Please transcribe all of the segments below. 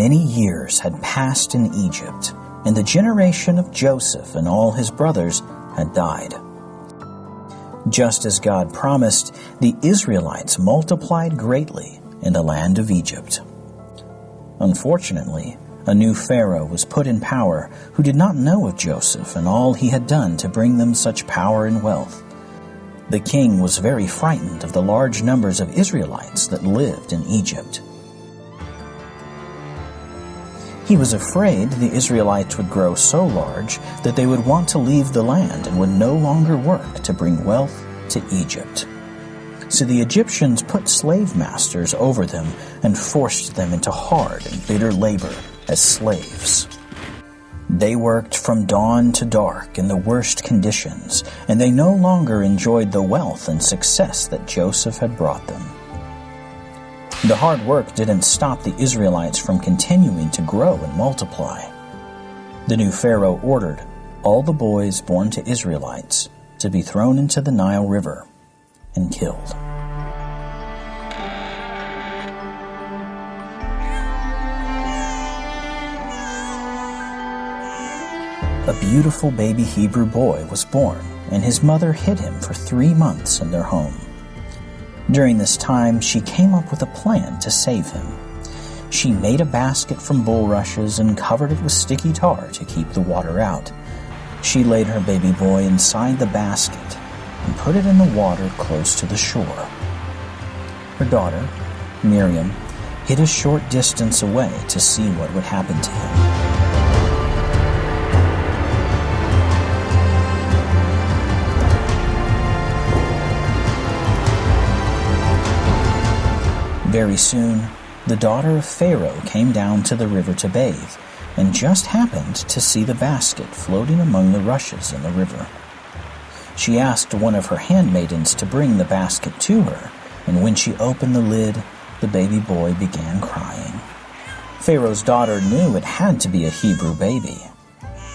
Many years had passed in Egypt, and the generation of Joseph and all his brothers had died. Just as God promised, the Israelites multiplied greatly in the land of Egypt. Unfortunately, a new Pharaoh was put in power who did not know of Joseph and all he had done to bring them such power and wealth. The king was very frightened of the large numbers of Israelites that lived in Egypt. He was afraid the Israelites would grow so large that they would want to leave the land and would no longer work to bring wealth to Egypt. So the Egyptians put slave masters over them and forced them into hard and bitter labor as slaves. They worked from dawn to dark in the worst conditions, and they no longer enjoyed the wealth and success that Joseph had brought them. The hard work didn't stop the Israelites from continuing to grow and multiply. The new Pharaoh ordered all the boys born to Israelites to be thrown into the Nile River and killed. A beautiful baby Hebrew boy was born, and his mother hid him for 3 months in their home. During this time, she came up with a plan to save him. She made a basket from bulrushes and covered it with sticky tar to keep the water out. She laid her baby boy inside the basket and put it in the water close to the shore. Her daughter, Miriam, hid a short distance away to see what would happen to him. Very soon, the daughter of Pharaoh came down to the river to bathe, and just happened to see the basket floating among the rushes in the river. She asked one of her handmaidens to bring the basket to her, and when she opened the lid, the baby boy began crying. Pharaoh's daughter knew it had to be a Hebrew baby.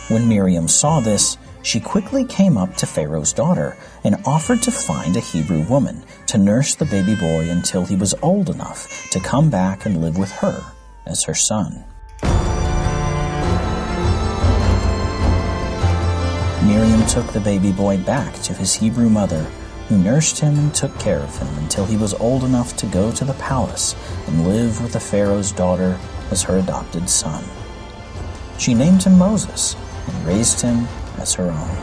When Miriam saw this, she quickly came up to Pharaoh's daughter and offered to find a Hebrew woman to nurse the baby boy until he was old enough to come back and live with her as her son. Miriam took the baby boy back to his Hebrew mother, who nursed him and took care of him until he was old enough to go to the palace and live with the Pharaoh's daughter as her adopted son. She named him Moses and raised him as her own.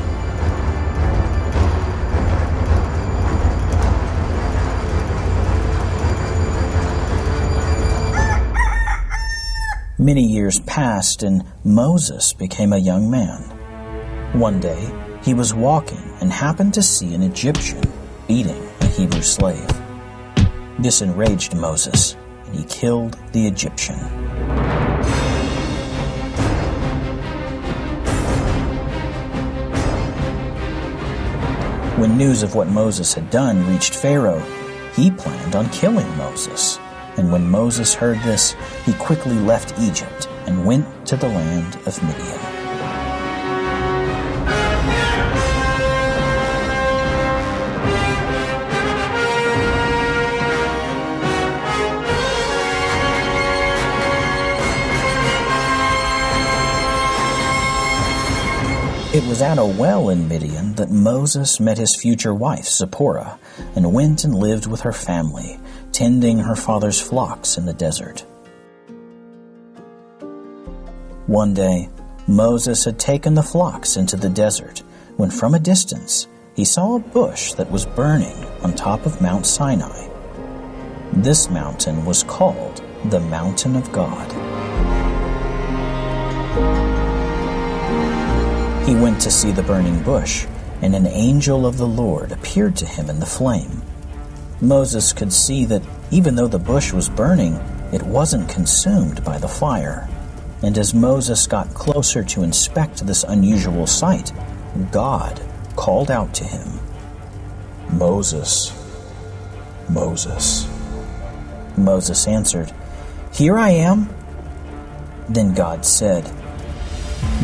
Many years passed, and Moses became a young man. One day, he was walking and happened to see an Egyptian beating a Hebrew slave. This enraged Moses, and he killed the Egyptian. When news of what Moses had done reached Pharaoh, he planned on killing Moses. And when Moses heard this, he quickly left Egypt and went to the land of Midian. It was at a well in Midian that Moses met his future wife, Zipporah, and went and lived with her family, tending her father's flocks in the desert. One day, Moses had taken the flocks into the desert, when from a distance he saw a bush that was burning on top of Mount Sinai. This mountain was called the Mountain of God. He went to see the burning bush, and an angel of the Lord appeared to him in the flame. Moses could see that even though the bush was burning, it wasn't consumed by the fire. And as Moses got closer to inspect this unusual sight, God called out to him, "Moses, Moses." Moses answered, "Here I am." Then God said,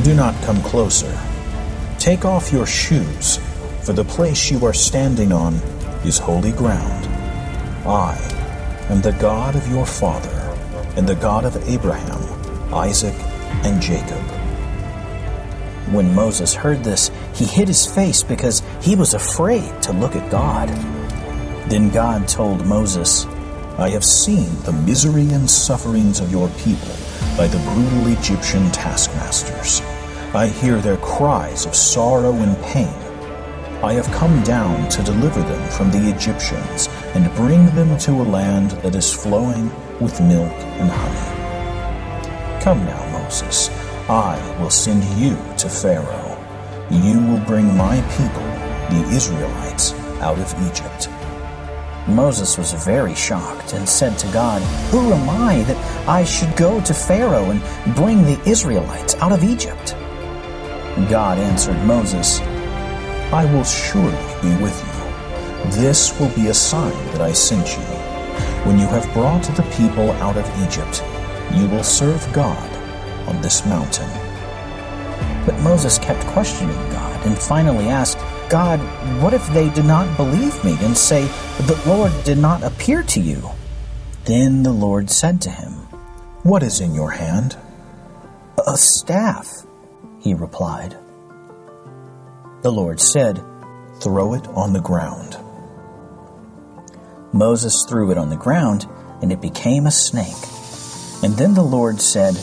"Do not come closer. Take off your shoes, for the place you are standing on is holy ground. I am the God of your father, and the God of Abraham, Isaac, and Jacob." When Moses heard this, he hid his face because he was afraid to look at God. Then God told Moses, "I have seen the misery and sufferings of your people by the brutal Egyptian taskmasters. I hear their cries of sorrow and pain. I have come down to deliver them from the Egyptians and bring them to a land that is flowing with milk and honey. Come now, Moses, I will send you to Pharaoh. You will bring my people, the Israelites, out of Egypt." Moses was very shocked and said to God, "Who am I that I should go to Pharaoh and bring the Israelites out of Egypt?" God answered Moses, "I will surely be with you. This will be a sign that I sent you. When you have brought the people out of Egypt, you will serve God on this mountain." But Moses kept questioning God and finally asked, "God, what if they do not believe me and say, 'The Lord did not appear to you'?" Then the Lord said to him, "What is in your hand?" "A staff," he replied. The Lord said, "Throw it on the ground." Moses threw it on the ground, and it became a snake. And then the Lord said,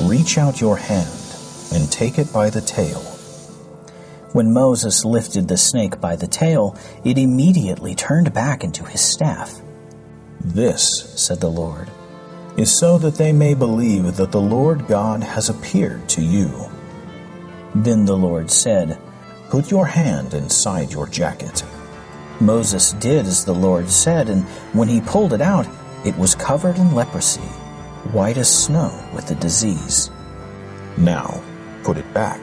"Reach out your hand and take it by the tail." When Moses lifted the snake by the tail, it immediately turned back into his staff. "This," said the Lord, "is so that they may believe that the Lord God has appeared to you." Then the Lord said, "Put your hand inside your jacket." Moses did as the Lord said, and when he pulled it out, it was covered in leprosy, white as snow with the disease. "Now put it back,"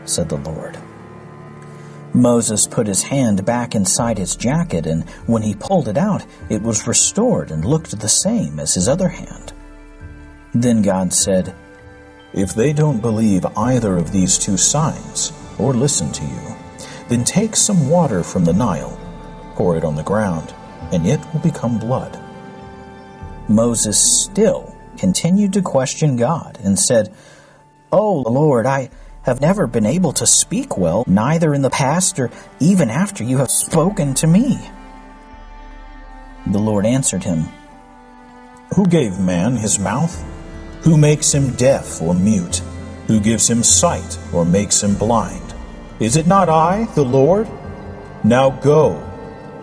said the Lord. Moses put his hand back inside his jacket, and when he pulled it out, it was restored and looked the same as his other hand. Then God said, "If they don't believe either of these two signs, or listen to you, then take some water from the Nile, pour it on the ground, and it will become blood." Moses still continued to question God and said, "Oh Lord, I have never been able to speak well, neither in the past or even after you have spoken to me." The Lord answered him, "Who gave man his mouth? Who makes him deaf or mute? Who gives him sight or makes him blind? Is it not I, the Lord? Now go,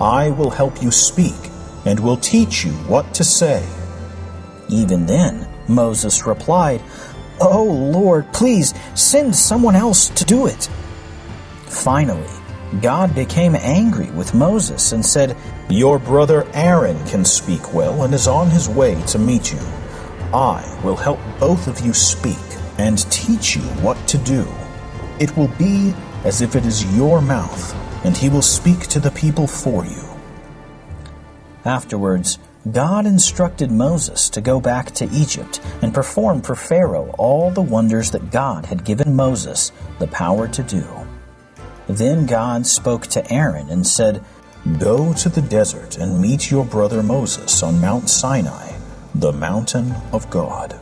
I will help you speak and will teach you what to say." Even then, Moses replied, "Oh Lord, please send someone else to do it." Finally, God became angry with Moses and said, "Your brother Aaron can speak well and is on his way to meet you. I will help both of you speak and teach you what to do. It will be as if it is your mouth, and he will speak to the people for you." Afterwards, God instructed Moses to go back to Egypt and perform for Pharaoh all the wonders that God had given Moses the power to do. Then God spoke to Aaron and said, "Go to the desert and meet your brother Moses on Mount Sinai, the mountain of God."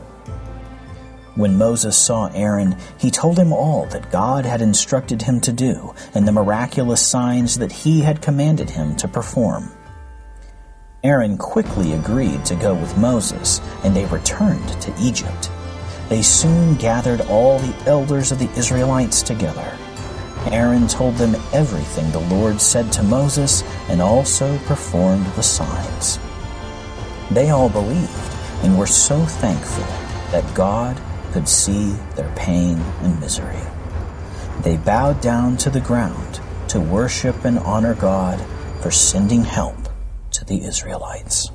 When Moses saw Aaron, he told him all that God had instructed him to do and the miraculous signs that he had commanded him to perform. Aaron quickly agreed to go with Moses, and they returned to Egypt. They soon gathered all the elders of the Israelites together. Aaron told them everything the Lord said to Moses and also performed the signs. They all believed and were so thankful that God could see their pain and misery. They bowed down to the ground to worship and honor God for sending help to the Israelites.